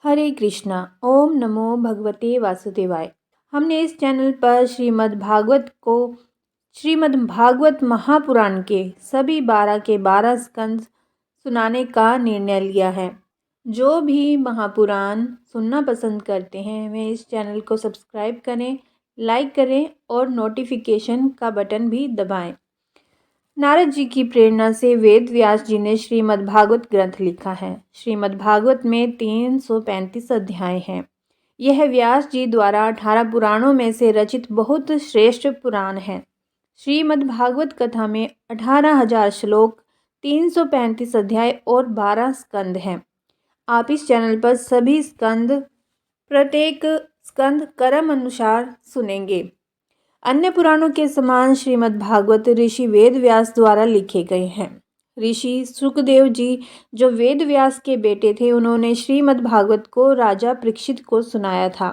हरे कृष्णा। ओम नमो भगवते वासुदेवाय। हमने इस चैनल पर श्रीमद् भागवत महापुराण के सभी 12 के 12 स्कंद सुनाने का निर्णय लिया है। जो भी महापुराण सुनना पसंद करते हैं वे इस चैनल को सब्सक्राइब करें, लाइक करें और नोटिफिकेशन का बटन भी दबाएं। नारद जी की प्रेरणा से वेद व्यास जी ने श्रीमद् भागवत ग्रंथ लिखा है। श्रीमद् भागवत में 335 अध्याय हैं। यह व्यास जी द्वारा 18 पुराणों में से रचित बहुत श्रेष्ठ पुराण है। श्रीमद् भागवत कथा में 18,000 श्लोक, 335 अध्याय और 12 स्कंद हैं। आप इस चैनल पर सभी स्कंद प्रत्येक स्कंद क्रम अनुसार सुनेंगे। अन्य पुराणों के समान श्रीमद् भागवत ऋषि वेद व्यास द्वारा लिखे गए हैं। ऋषि सुखदेव जी जो वेद व्यास के बेटे थे, उन्होंने श्रीमद् भागवत को राजा परीक्षित को सुनाया था।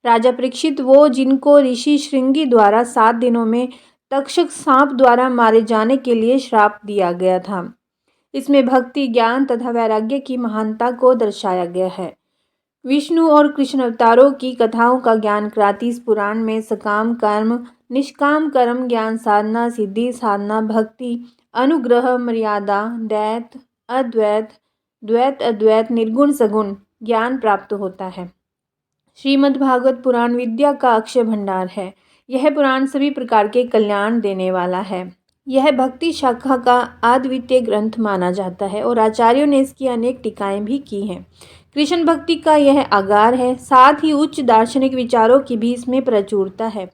राजा परीक्षित वो जिनको ऋषि श्रृंगी द्वारा 7 दिनों में तक्षक सांप द्वारा मारे जाने के लिए श्राप दिया गया था। इसमें भक्ति, ज्ञान तथा वैराग्य की महानता को दर्शाया गया है। विष्णु और कृष्ण अवतारों की कथाओं का ज्ञान कराती इस पुराण में सकाम कर्म, निष्काम कर्म, ज्ञान साधना, सिद्धि साधना, भक्ति, अनुग्रह, मर्यादा, दैत, अद्वैत, द्वैत, अद्वैत, निर्गुण सगुण ज्ञान प्राप्त होता है। श्रीमद् भागवत पुराण विद्या का अक्षय भंडार है। यह पुराण सभी प्रकार के कल्याण देने वाला है। यह भक्ति शाखा का अद्वितीय ग्रंथ माना जाता है और आचार्यों ने इसकी अनेक टीकाएं भी की हैं। कृष्ण भक्ति का यह आगार है। साथ ही उच्च दार्शनिक विचारों की भी इसमें प्रचुरता है।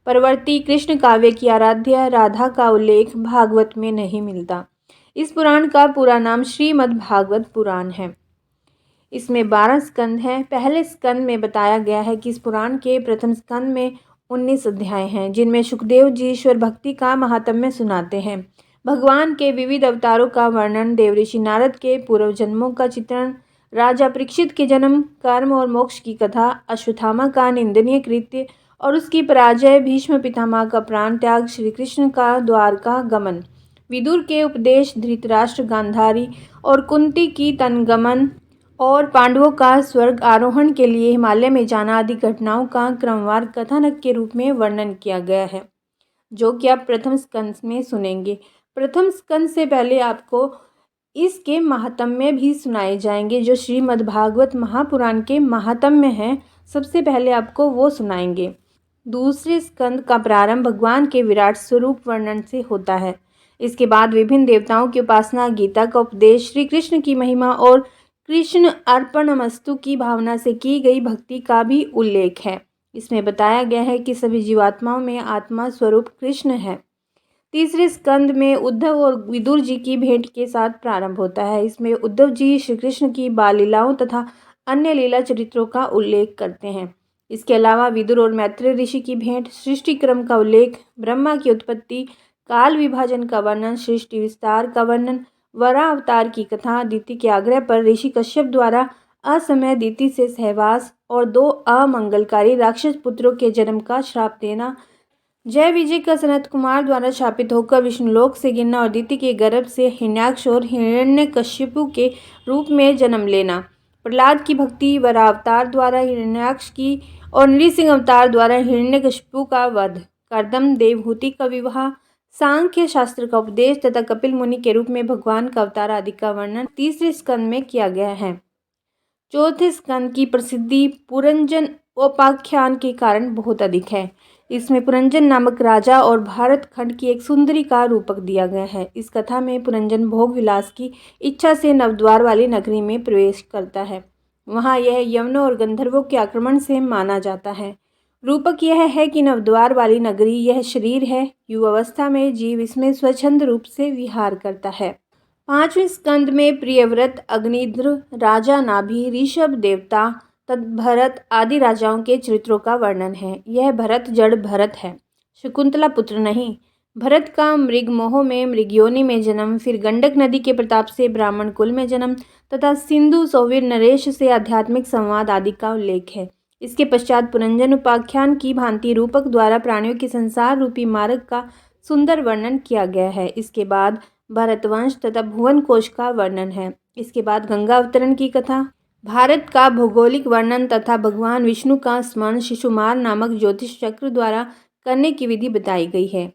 परवर्ती कृष्ण काव्य की आराध्या राधा का उल्लेख भागवत में नहीं मिलता। इस पुराण का पूरा नाम श्रीमद् भागवत पुराण है। इसमें 12 स्कंद हैं। पहले स्कंद में बताया गया है कि इस पुराण के प्रथम स्कंद में 19 अध्याय हैं, जिनमें सुखदेव जी ईश्वर भक्ति का महात्म्य सुनाते हैं। भगवान के विविध अवतारों का वर्णन, देवऋषि नारद के पूर्व जन्मों का चित्रण, राजा परीक्षित के जन्म, कर्म और मोक्ष की कथा, अश्वत्थामा का निंदनीय कृत्य और उसकी पराजय, भीष्म पितामह का प्राण त्याग, श्री कृष्ण का द्वारका गमन, विदुर के उपदेश, धृतराष्ट्र, गांधारी और कुंती की तनगमन और पांडवों का स्वर्ग आरोहण के लिए हिमालय में जाना आदि घटनाओं का क्रमवार कथानक के रूप में वर्णन किया गया है, जो कि आप प्रथम स्कंद में सुनेंगे। प्रथम स्कंद से पहले आपको इसके महात्म्य भी सुनाए जाएंगे, जो श्रीमद् भागवत महापुराण के महात्म्य हैं। सबसे पहले आपको वो सुनाएंगे। दूसरे स्कंद का प्रारंभ भगवान के विराट स्वरूप वर्णन से होता है। इसके बाद विभिन्न देवताओं की उपासना, गीता का उपदेश, श्री कृष्ण की महिमा और कृष्ण अर्पणमस्तु की भावना से की गई भक्ति का भी उल्लेख है। इसमें बताया गया है कि सभी जीवात्माओं में आत्मा स्वरूप कृष्ण है। तीसरे स्कंद में उद्धव और विदुर जी की भेंट के साथ प्रारंभ होता है। इसमें उद्धव जी श्री कृष्ण की बाल लीलाओं तथा अन्य लीला चरित्रों का उल्लेख करते हैं। इसके अलावा विदुर और मैत्रेय ऋषि की भेंट, सृष्टि क्रम का उल्लेख, ब्रह्मा की उत्पत्ति, काल विभाजन का वर्णन, सृष्टि विस्तार का वर्णन, वराह अवतार की कथा, दिति के आग्रह पर ऋषि कश्यप द्वारा असमय दिति से सहवास और 2 अमंगलकारी राक्षस पुत्रों के जन्म का श्राप देना, जय विजय का सनत कुमार द्वारा शापित होकर विष्णुलोक से गिरना और दिति के गर्भ से हिरण्याक्ष और हिरण्यकश्यपु के रूप में जन्म लेना, प्रहलाद की भक्ति, वराह अवतार द्वारा हिरण्याक्ष की और नृसिंह अवतार द्वारा हिरण्यकश्यपु का वध, कर्दम देवहूति का विवाह, सांख्य शास्त्र का उपदेश तथा कपिल मुनि के रूप में भगवान का अवतार आदि का वर्णन तीसरे स्कंद में किया गया है। चौथे स्कंद की प्रसिद्धि पुरंजन उपाख्यान के कारण बहुत अधिक है। इसमें पुरंजन नामक राजा और भारत खंड की एक सुंदरी का रूपक दिया गया है। इस कथा में पुरंजन भोग विलास की इच्छा से नवद्वार वाली नगरी में प्रवेश करता है। वहाँ यह यवनों और गंधर्वों के आक्रमण से माना जाता है। रूपक यह है कि नवद्वार वाली नगरी यह शरीर है। युवावस्था में जीव इसमें स्वच्छंद रूप से विहार करता है। 5वें स्कंद में प्रियव्रत, अग्निध्र, राजा नाभि, ऋषभ देवता, भरत आदि राजाओं के चरित्रों का वर्णन है। यह भरत जड़ भरत है, शकुंतला पुत्र नहीं। भरत का मृग मोह में मृगयोनि में जन्म, फिर गंडक नदी के प्रताप से ब्राह्मण कुल में जन्म तथा सिंधु सौवीर नरेश से आध्यात्मिक संवाद आदि का उल्लेख है। इसके पश्चात पुरंजन उपाख्यान की भांति रूपक द्वारा प्राणियों के संसार रूपी मार्ग का सुंदर वर्णन किया गया है। इसके बाद भरतवंश तथा भुवन कोश का वर्णन है। इसके बाद गंगा अवतरण की कथा, भारत का भौगोलिक वर्णन तथा भगवान विष्णु का स्मरण शिशुमार नामक ज्योतिष चक्र द्वारा करने की विधि बताई गई है।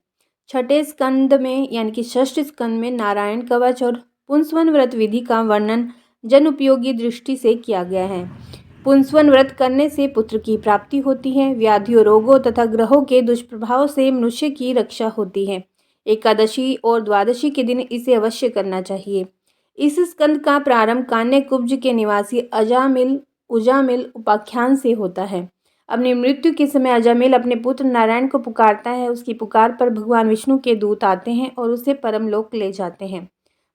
छठे स्कंद में यानी कि षष्ठ स्कंद में नारायण कवच और पुंसवन व्रत विधि का वर्णन जन उपयोगी दृष्टि से किया गया है। पुंसवन व्रत करने से पुत्र की प्राप्ति होती है। व्याधियों, रोगों तथा ग्रहों के दुष्प्रभाव से मनुष्य की रक्षा होती है। एकादशी और द्वादशी के दिन इसे अवश्य करना चाहिए। इस स्कंद का प्रारंभ कान्यकुब्ज के निवासी उजामिल उपाख्यान से होता है। अपनी मृत्यु के समय अजामिल अपने पुत्र नारायण को पुकारता है। उसकी पुकार पर भगवान विष्णु के दूत आते हैं और उसे परमलोक ले जाते हैं।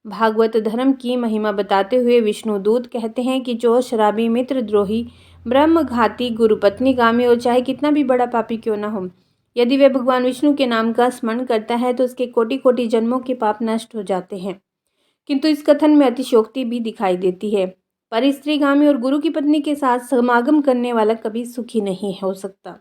भागवत धर्म की महिमा बताते हुए विष्णु दूत कहते हैं कि जो शराबी, मित्रद्रोही, ब्रह्मघाती, गुरुपत्नीगामी और चाहे कितना भी बड़ा पापी क्यों न हो, यदि वह भगवान विष्णु के नाम का स्मरण करता है तो उसके कोटि कोटि जन्मों के पाप नष्ट हो जाते हैं। किंतु इस कथन में अतिशयोक्ति भी दिखाई देती है। पर स्त्रीगामी और गुरु की पत्नी के साथ समागम करने वाला कभी सुखी नहीं हो सकता।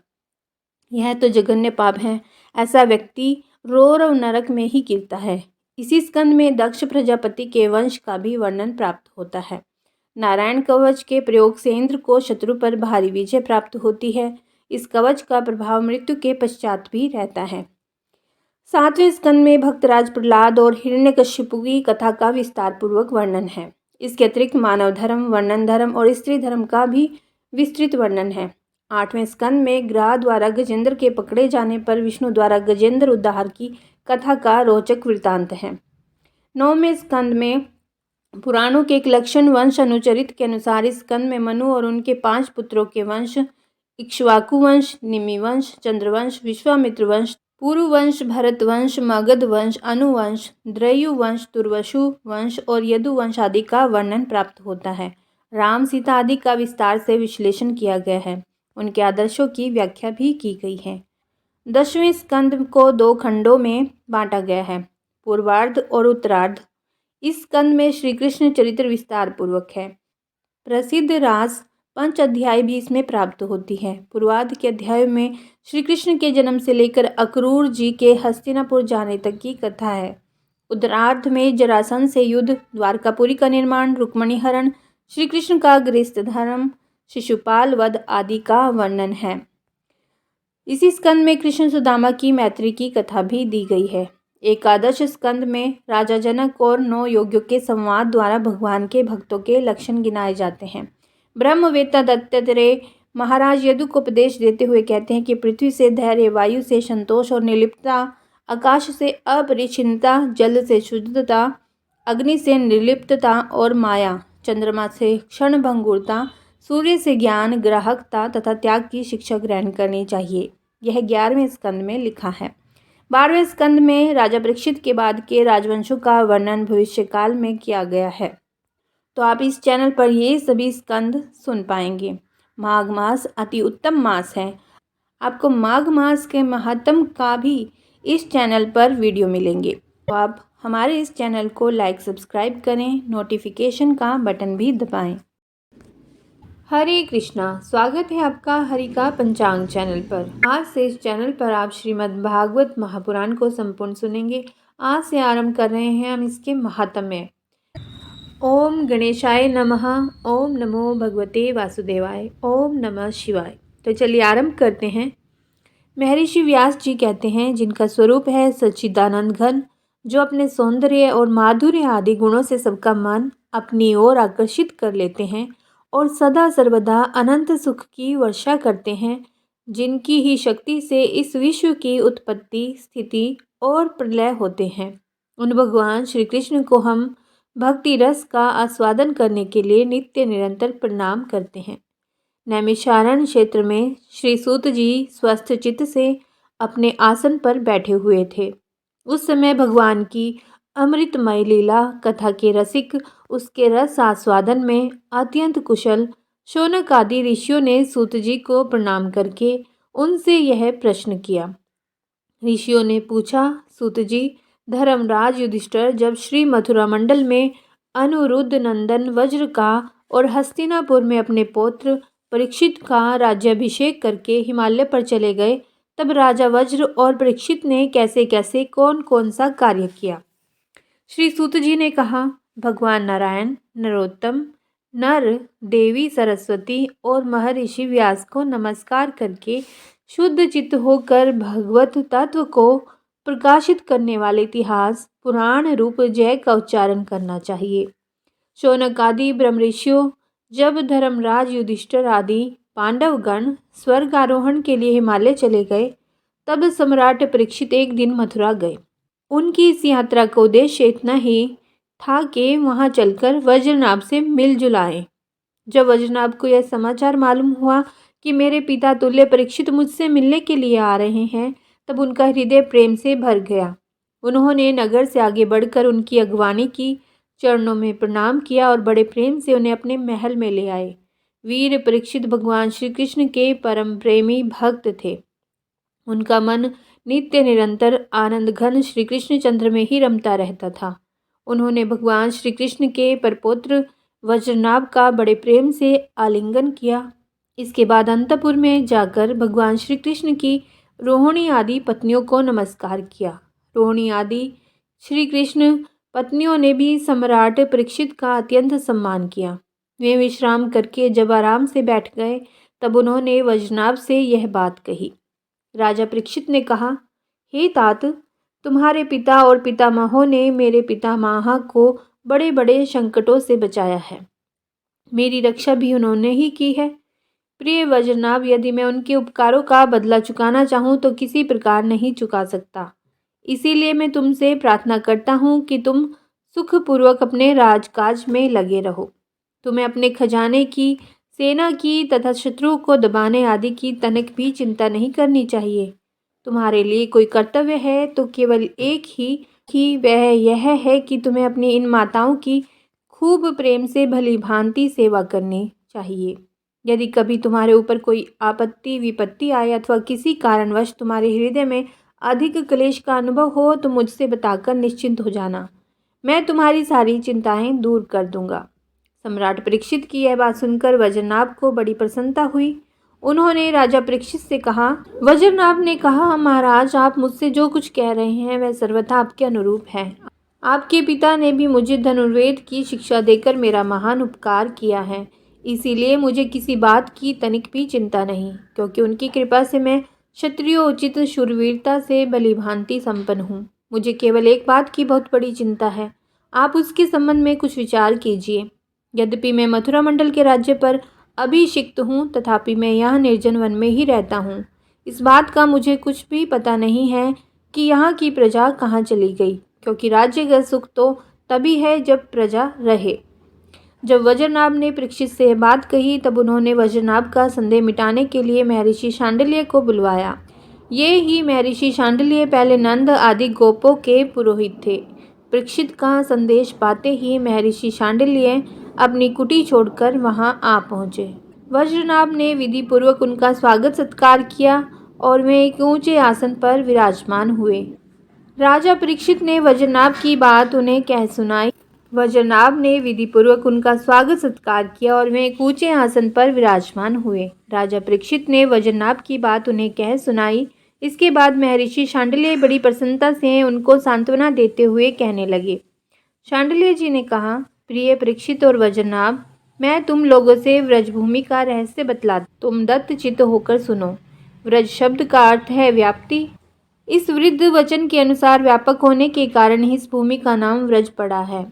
यह तो जघन्य पाप है। ऐसा व्यक्ति रौरव नरक में ही गिरता है। इसी स्कंद में दक्ष प्रजापति के वंश का भी वर्णन प्राप्त होता है। नारायण कवच के प्रयोग से इंद्र को शत्रु पर भारी विजय प्राप्त होती है। इस कवच का प्रभाव मृत्यु के पश्चात भी रहता है। सातवें स्कंद में भक्तराज प्रहलाद और हिरण्यकशिपु की कथा का विस्तार पूर्वक वर्णन है। इसके अतिरिक्त मानव धर्म, वर्णन धर्म और स्त्री धर्म का भी विस्तृत वर्णन है। आठवें स्कंद में ग्रह द्वारा गजेंद्र के पकड़े जाने पर विष्णु द्वारा गजेंद्र उद्धार की कथा का रोचक वृत्तांत है। नौवें स्कंद में पुराणों के एक लक्षण वंश अनुचरित के अनुसार इस स्कंद में मनु और उनके 5 पुत्रों के वंश इक्ष्वाकु वंश, निमि वंश, चंद्रवंश, विश्वामित्र वंश, पुरुवंश, भरत वंश, मगध वंश, अनुवंश, द्रयु वंश, तुर्वसु वंश और यदु वंश आदि का वर्णन प्राप्त होता है। राम, सीता आदि का विस्तार से विश्लेषण किया गया है। उनके आदर्शों की व्याख्या भी की गई है। 10वें स्कंद को 2 खंडों में बांटा गया है, पूर्वार्ध और उत्तरार्ध। इस स्कंद में श्री कृष्ण चरित्र विस्तार पूर्वक है। प्रसिद्ध रास पंच अध्याय भी इसमें प्राप्त होती है। पूर्वार्ध के अध्याय में श्री कृष्ण के जन्म से लेकर अक्रूर जी के हस्तिनापुर जाने तक की कथा है। उत्तरार्ध में जरासंध से युद्ध, द्वारकापुरी का निर्माण, रुक्मणी हरण, श्री कृष्ण का गृहस्थ धर्म, शिशुपाल वध आदि का वर्णन है। इसी स्कंद में कृष्ण सुदामा की मैत्री की कथा भी दी गई है। एकादश स्कंद में राजा जनक और 9 योगियों के संवाद द्वारा भगवान के भक्तों के लक्षण गिनाए जाते हैं। ब्रह्मवेत्ता दत्तात्रेय महाराज यदु को उपदेश देते हुए कहते हैं कि पृथ्वी से धैर्य, वायु से संतोष और निर्लिप्तता, आकाश से अपरिच्छिन्नता, जल से शुद्धता, अग्नि से निर्लिप्तता और माया, चंद्रमा से क्षणभंगुरता, सूर्य से ज्ञान, ग्राहकता तथा त्याग की शिक्षा ग्रहण करनी चाहिए। यह 11वें स्कंद में लिखा है। 12वें स्कंद में राजा परीक्षित के बाद के राजवंशों का वर्णन भविष्य काल में किया गया है। तो आप इस चैनल पर ये सभी स्कंद सुन पाएंगे। माघ मास अति उत्तम मास है। आपको माघ मास के महात्म का भी इस चैनल पर वीडियो मिलेंगे। तो आप हमारे इस चैनल को लाइक, सब्सक्राइब करें, नोटिफिकेशन का बटन भी दबाएं। हरे कृष्णा, स्वागत है आपका हरि का पंचांग चैनल पर। आज से इस चैनल पर आप श्रीमद् भागवत महापुराण को संपूर्ण सुनेंगे। आज से आरंभ कर रहे हैं हम इसके महात्म्य। ओम गणेशाय नमः। ओम नमो भगवते वासुदेवाय। ओम नमः शिवाय। तो चलिए आरंभ करते हैं। महर्षि व्यास जी कहते हैं, जिनका स्वरूप है सच्चिदानंद घन, जो अपने सौंदर्य और माधुर्य आदि गुणों से सबका मन अपनी ओर आकर्षित कर लेते हैं और सदा सर्वदा अनंत सुख की वर्षा करते हैं, जिनकी ही शक्ति से इस विश्व की उत्पत्ति, स्थिति और प्रलय होते हैं, उन भगवान श्री कृष्ण को हम भक्ति रस का आस्वादन करने के लिए नित्य निरंतर प्रणाम करते हैं। नैमिषारण्य क्षेत्र में श्री सूत जी स्वस्थ चित्त से अपने आसन पर बैठे हुए थे। उस समय भगवान की अमृतमय लीला कथा के रसिक उसके रस आस्वादन में अत्यंत कुशल शौनक आदि ऋषियों ने सूत जी को प्रणाम करके उनसे यह प्रश्न किया। ऋषियों ने पूछा, सूत जी, धर्मराज युधिष्ठिर जब श्री मथुरा मंडल में अनुरुद्ध नंदन वज्र का और हस्तिनापुर में अपने पौत्र परीक्षित का राज्याभिषेक करके हिमालय पर चले गए, तब राजा वज्र और परीक्षित ने कैसे कैसे कौन कौन सा कार्य किया। श्री सूत जी ने कहा, भगवान नारायण, नरोत्तम, नर देवी सरस्वती और महर्षि व्यास को नमस्कार करके शुद्ध चित्त होकर भगवत तत्व को प्रकाशित करने वाले इतिहास पुराण रूप जय का उच्चारण करना चाहिए। शौनक आदि ब्रह्मऋषियों, जब धर्मराज युधिष्ठिर आदि पांडवगण स्वर्ग आरोहण के लिए हिमालय चले गए, तब सम्राट परीक्षित एक दिन मथुरा गए। उनकी इस यात्रा का उद्देश्य इतना ही था कि वहां चलकर वज्रनाभ से मिलजुल आए। जब वज्रनाभ को यह समाचार मालूम हुआ कि मेरे पिता तुल्य परीक्षित मुझसे मिलने के लिए आ रहे हैं, तब उनका हृदय प्रेम से भर गया। उन्होंने नगर से आगे बढ़कर उनकी अगवानी की, चरणों में प्रणाम किया और बड़े प्रेम से उन्हें अपने महल में ले आए। वीर परीक्षित भगवान श्री कृष्ण के परम प्रेमी भक्त थे। उनका मन नित्य निरंतर आनंद घन श्री कृष्णचंद्र में ही रमता रहता था। उन्होंने भगवान श्री कृष्ण के परपौत्र वज्रनाभ का बड़े प्रेम से आलिंगन किया। इसके बाद अंतपुर में जाकर भगवान श्री कृष्ण की रोहिणी आदि पत्नियों को नमस्कार किया। रोहिणी आदि श्री कृष्ण पत्नियों ने भी सम्राट परीक्षित का अत्यंत सम्मान किया। वे विश्राम करके जब आराम से बैठ गए, तब उन्होंने वज्रनाभ से यह बात कही। राजा परीक्षित ने कहा, हे तात, तुम्हारे पिता और पितामहों ने मेरे पितामह को बड़े बड़े संकटों से बचाया है। मेरी रक्षा भी उन्होंने ही की है। प्रिय वज्रनाभ, यदि मैं उनके उपकारों का बदला चुकाना चाहूँ तो किसी प्रकार नहीं चुका सकता। इसीलिए मैं तुमसे प्रार्थना करता हूँ कि तुम सुखपूर्वक अपने राजकाज में लगे रहो। तुम्हें अपने खजाने की, सेना की तथा शत्रुओं को दबाने आदि की तनिक भी चिंता नहीं करनी चाहिए। तुम्हारे लिए कोई कर्तव्य है तो केवल एक ही वह यह है कि तुम्हें अपनी इन माताओं की खूब प्रेम से भली भांति सेवा करनी चाहिए। यदि कभी तुम्हारे ऊपर कोई आपत्ति विपत्ति आए अथवा किसी कारणवश तुम्हारे हृदय में अधिक क्लेश का अनुभव हो तो मुझसे बताकर निश्चिंत हो जाना। मैं तुम्हारी सारी चिंताएं दूर कर दूंगा। सम्राट परीक्षित की यह बात सुनकर वज्रनाभ को बड़ी प्रसन्नता हुई। उन्होंने राजा परीक्षित से कहा, वज्रनाभ ने कहा, महाराज, आप मुझसे जो कुछ कह रहे हैं वह सर्वथा आपके अनुरूप है। आपके पिता ने भी मुझे धनुर्वेद की शिक्षा देकर मेरा महान उपकार किया है। इसीलिए मुझे किसी बात की तनिक भी चिंता नहीं, क्योंकि उनकी कृपा से मैं क्षत्रियो उचित शूरवीरता से भलीभांति संपन्न हूँ। मुझे केवल एक बात की बहुत बड़ी चिंता है। आप उसके संबंध में कुछ विचार कीजिए। यद्यपि मैं मथुरा मंडल के राज्य पर अभिषिक्त हूँ, तथापि मैं यहाँ निर्जन वन में ही रहता हूँ। इस बात का मुझे कुछ भी पता नहीं है कि यहाँ की प्रजा कहाँ चली गई, क्योंकि राज्य का सुख तो तभी है जब प्रजा रहे। जब वज्रनाभ ने परीक्षित से बात कही, तब उन्होंने वज्रनाभ का संदेह मिटाने के लिए महर्षि शांडिल्य को बुलवाया। ये ही महर्षि शांडिल्य पहले नंद आदि गोपों के पुरोहित थे। परीक्षित का संदेश पाते ही महर्षि शांडिल्य अपनी कुटी छोड़कर वहां आ पहुंचे। वज्रनाभ ने विधि पूर्वक उनका स्वागत सत्कार किया और वे एक ऊंचे आसन पर विराजमान हुए। राजा परीक्षित ने वज्रनाभ की बात उन्हें कह सुनाई। वज्रनाभ ने विधि पूर्वक उनका स्वागत सत्कार किया और वे एक ऊंचे आसन पर विराजमान हुए। राजा परीक्षित ने वज्रनाभ की बात उन्हें कह सुनाई। इसके बाद महर्षि शांडिल्य बड़ी प्रसन्नता से उनको सांत्वना देते हुए कहने लगे। शांडिल्य जी ने कहा, प्रिय परीक्षित और वज्रनाभ, मैं तुम लोगों से व्रजभूमि का रहस्य बतलाता, तुम दत्त चित्त होकर सुनो। व्रज शब्द का अर्थ है व्याप्ति। इस वृद्ध वचन के अनुसार व्यापक होने के कारण ही इस भूमि का नाम व्रज पड़ा है।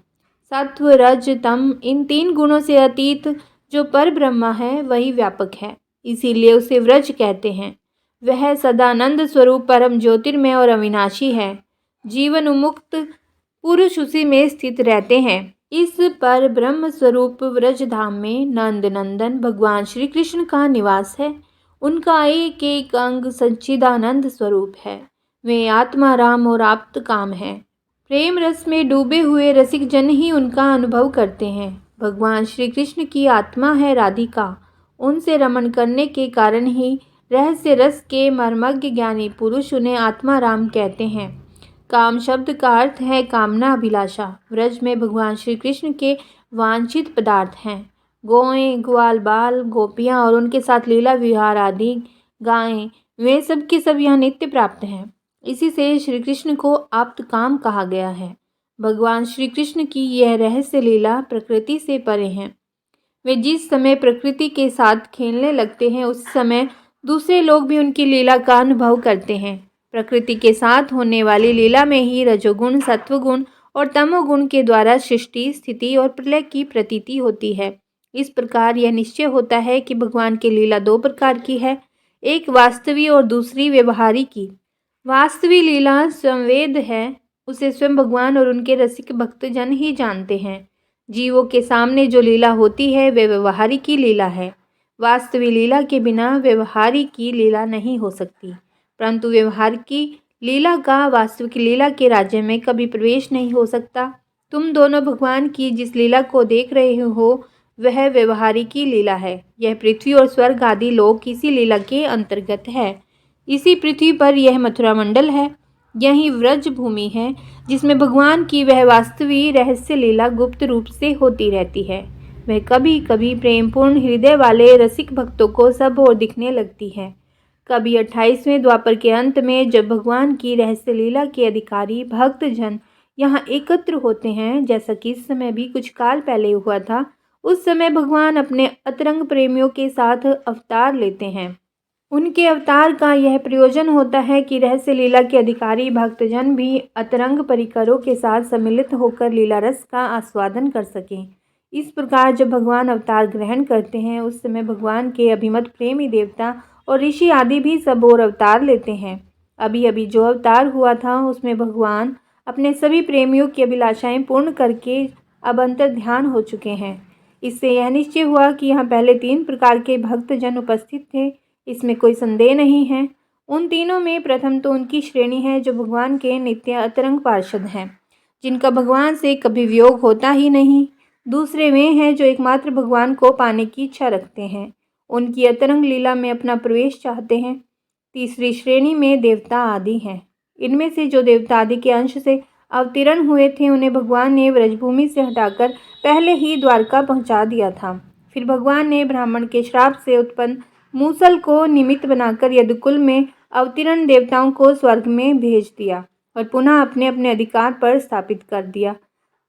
सत्व रज तम, इन तीन गुणों से अतीत जो पर ब्रह्मा है वही व्यापक है, इसीलिए उसे व्रज कहते हैं। वह सदानंद स्वरूप परम ज्योतिर्मय और अविनाशी है। जीवन उन्मुक्त पुरुष उसी में स्थित रहते हैं। इस पर ब्रह्म स्वरूप व्रज धाम में नंद नंदन भगवान श्री कृष्ण का निवास है। उनका एक एक अंग सच्चिदानंद स्वरूप है। वे आत्मा राम और आप्त काम है। प्रेम रस में डूबे हुए रसिक जन ही उनका अनुभव करते हैं। भगवान श्री कृष्ण की आत्मा है राधिका। उनसे रमण करने के कारण ही रहस्य रस के मर्मज्ञ ज्ञानी पुरुष उन्हें आत्मा राम कहते हैं। काम शब्द का अर्थ है कामना अभिलाषा। व्रज में भगवान श्री कृष्ण के वांछित पदार्थ हैं। गौएं, ग्वाल बाल, गोपियाँ और उनके साथ लीला विहार आदि गायें, वे सब के सब यहाँ नित्य प्राप्त हैं। इसी से श्री कृष्ण को आप्त काम कहा गया है। भगवान श्री कृष्ण की यह रहस्य लीला प्रकृति से परे हैं। वे जिस समय प्रकृति के साथ खेलने लगते हैं उस समय दूसरे लोग भी उनकी लीला का अनुभव करते हैं। प्रकृति के साथ होने वाली लीला में ही रजोगुण, सत्वगुण और तमोगुण के द्वारा सृष्टि, स्थिति और प्रलय की प्रतीति होती है। इस प्रकार यह निश्चय होता है कि भगवान की लीला दो प्रकार की है, एक वास्तवी और दूसरी व्यवहारिक की। वास्तवी लीला संवेद है, उसे स्वयं भगवान और उनके रसिक भक्तजन ही जानते हैं। जीवों के सामने जो लीला होती है वे व्यवहारिक की लीला है। वास्तविक लीला के बिना व्यवहारिक की लीला नहीं हो सकती, परंतु व्यवहार की लीला का वास्तविक लीला के राज्य में कभी प्रवेश नहीं हो सकता। तुम दोनों भगवान की जिस लीला को देख रहे हो वह व्यवहारिक की लीला है। यह पृथ्वी और स्वर्ग आदि लोक इसी लीला के अंतर्गत है। इसी पृथ्वी पर यह मथुरा मंडल है, यही व्रज भूमि है जिसमें भगवान की वह वास्तविक रहस्य लीला गुप्त रूप से होती रहती है। वह कभी कभी प्रेमपूर्ण हृदय वाले रसिक भक्तों को सब ओर दिखने लगती है। कभी 28वें द्वापर के अंत में जब भगवान की रहस्य लीला के अधिकारी भक्तजन यहाँ एकत्र होते हैं, जैसा कि इस समय भी कुछ काल पहले हुआ था, उस समय भगवान अपने अतरंग प्रेमियों के साथ अवतार लेते हैं। उनके अवतार का यह प्रयोजन होता है कि रहस्य लीला के अधिकारी भक्तजन भी अतरंग परिकरों के साथ सम्मिलित होकर लीला रस का आस्वादन कर सकें। इस प्रकार जब भगवान अवतार ग्रहण करते हैं उस समय भगवान के अभिमत प्रेमी देवता और ऋषि आदि भी सब और अवतार लेते हैं। अभी अभी जो अवतार हुआ था उसमें भगवान अपने सभी प्रेमियों की अभिलाषाएं पूर्ण करके अब अंतर ध्यान हो चुके हैं। इससे यह निश्चय हुआ कि यहाँ पहले 3 प्रकार के भक्तजन उपस्थित थे, इसमें कोई संदेह नहीं है। उन तीनों में प्रथम तो उनकी श्रेणी है जो भगवान के नित्य अतरंग पार्षद हैं, जिनका भगवान से कभी वियोग होता ही नहीं। दूसरे वे हैं जो एकमात्र भगवान को पाने की इच्छा रखते हैं, उनकी अतरंग लीला में अपना प्रवेश चाहते हैं। तीसरी श्रेणी में देवता आदि हैं। इनमें से जो देवता आदि के अंश से अवतीर्ण हुए थे उन्हें भगवान ने व्रजभूमि से हटाकर पहले ही द्वारका पहुंचा दिया था। फिर भगवान ने ब्राह्मण के श्राप से उत्पन्न मूसल को निमित्त बनाकर यदुकुल में अवतीर्ण देवताओं को स्वर्ग में भेज दिया और पुनः अपने अपने अधिकार पर स्थापित कर दिया,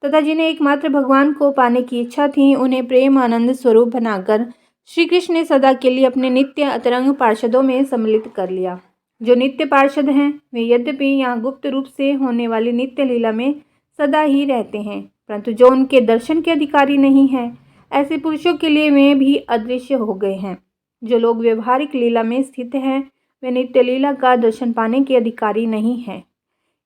तथा जिन्हें एकमात्र भगवान को पाने की इच्छा थी उन्हें प्रेम आनंद स्वरूप बनाकर श्री कृष्ण ने सदा के लिए अपने नित्य अतरंग पार्षदों में सम्मिलित कर लिया। जो नित्य पार्षद हैं वे यद्यपि यहाँ गुप्त रूप से होने वाली नित्य लीला में सदा ही रहते हैं, परंतु जो उनके दर्शन के अधिकारी नहीं हैं ऐसे पुरुषों के लिए वे भी अदृश्य हो गए हैं। जो लोग व्यवहारिक लीला में स्थित हैं वे नित्य लीला का दर्शन पाने के अधिकारी नहीं हैं।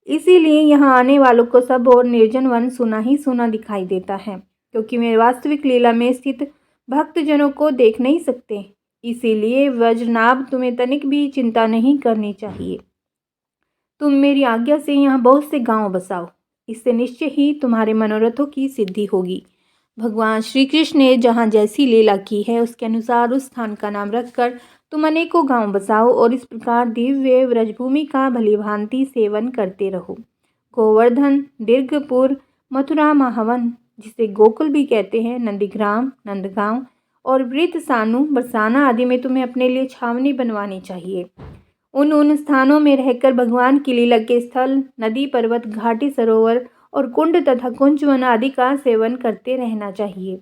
इसीलिए यहाँ आने वालों को सब और निर्जन वन सुना ही सुना दिखाई देता है, क्योंकि वे वास्तविक लीला में स्थित भक्तजनों को देख नहीं सकते। इसीलिए वज्रनाभ तुम्हें तनिक भी चिंता नहीं करनी चाहिए। तुम मेरी आज्ञा से यहाँ बहुत से गांव बसाओ, इससे निश्चय ही तुम्हारे मनोरथों की सिद्धि होगी। भगवान श्री कृष्ण ने जहाँ जैसी लीला की है उसके अनुसार उस स्थान का नाम रखकर तुम अनेकों गांव बसाओ और इस प्रकार दिव्य व्रजभूमि का भलीभांति सेवन करते रहो। गोवर्धन, दीर्घपुर, मथुरा महावन जिसे गोकुल भी कहते हैं, नंदीग्राम, नंदगांव और वृत सानु, बरसाना आदि में तुम्हें अपने लिए छावनी बनवानी चाहिए। उन स्थानों में रहकर भगवान की लीला के स्थल, नदी, पर्वत, घाटी, सरोवर और कुंड तथा कुंजवन आदि का सेवन करते रहना चाहिए।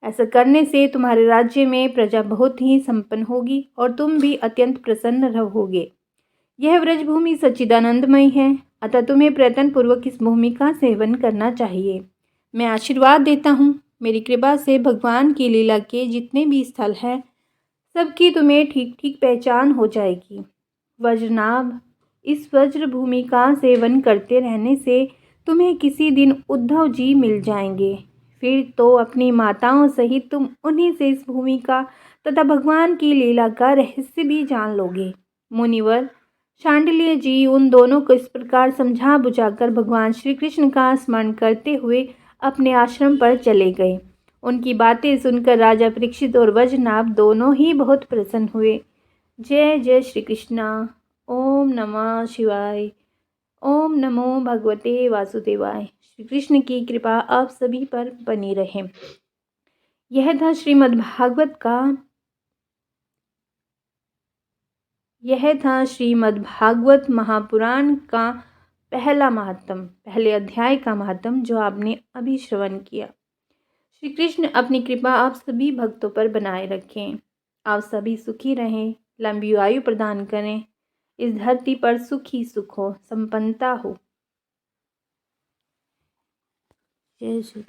ऐसा करने से तुम्हारे राज्य में प्रजा बहुत ही संपन्न होगी और तुम भी अत्यंत प्रसन्न रहोगे। यह व्रजभूमि सच्चिदानंदमय है, अतः तुम्हें प्रयत्न पूर्वक इस भूमि का सेवन करना चाहिए। मैं आशीर्वाद देता हूँ, मेरी कृपा से भगवान की लीला के जितने भी स्थल हैं सबकी तुम्हें ठीक ठीक पहचान हो जाएगी। वज्रनाभ, इस वज्र भूमि का सेवन करते रहने से तुम्हें किसी दिन उद्धव जी मिल जाएंगे। फिर तो अपनी माताओं सहित तुम उन्हीं से इस भूमि का तथा भगवान की लीला का रहस्य भी जान लोगे। मुनिवर शांडिल्य जी उन दोनों को इस प्रकार समझा बुझाकर भगवान श्री कृष्ण का स्मरण करते हुए अपने आश्रम पर चले गए। उनकी बातें सुनकर राजा परीक्षित और वज्रनाभ दोनों ही बहुत प्रसन्न हुए। जय जय श्री कृष्णा। ओम नमः शिवाय। ओम नमो भगवते वासुदेवाय। श्री कृष्ण की कृपा आप सभी पर बनी रहे। यह था श्रीमद् भागवत महापुराण का पहला महात्म, पहले अध्याय का महात्म जो आपने अभी श्रवण किया। श्री कृष्ण अपनी कृपा आप सभी भक्तों पर बनाए रखें। आप सभी सुखी रहें, लंबी आयु प्रदान करें। इस धरती पर सुख ही सुख हो, संपन्नता हो। जय श्री